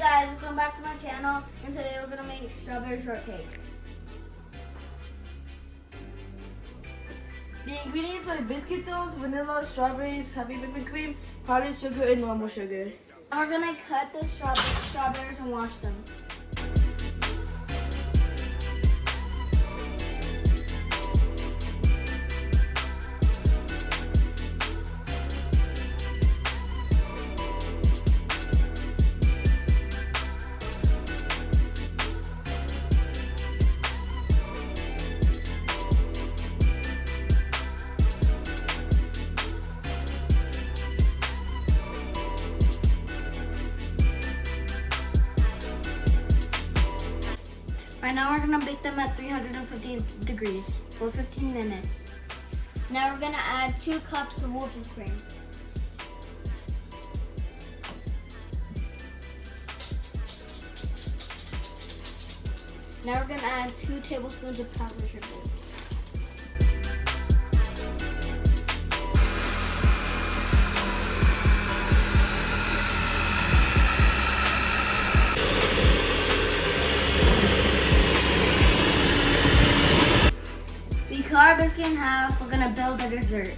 guys, welcome back to my channel, and today we're gonna make strawberry shortcake. The ingredients are biscuit doughs, vanilla, strawberries, heavy whipping cream, powdered sugar, and normal sugar. And we're gonna cut the strawberries and wash them. Right now we're gonna bake them at 350 degrees for 15 minutes. Now we're gonna add 2 cups of whipping cream. Now we're gonna add 2 tablespoons of powdered sugar. We cut our biscuit in half. We're gonna build a dessert.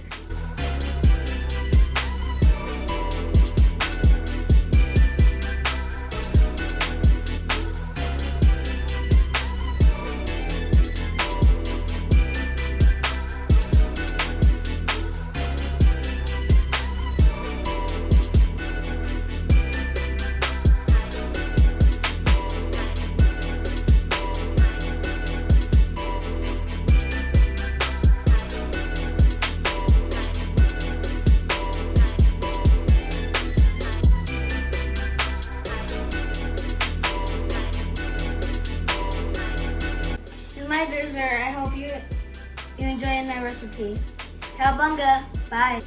My dessert. I hope you enjoy my recipe. Cowabunga. Bye.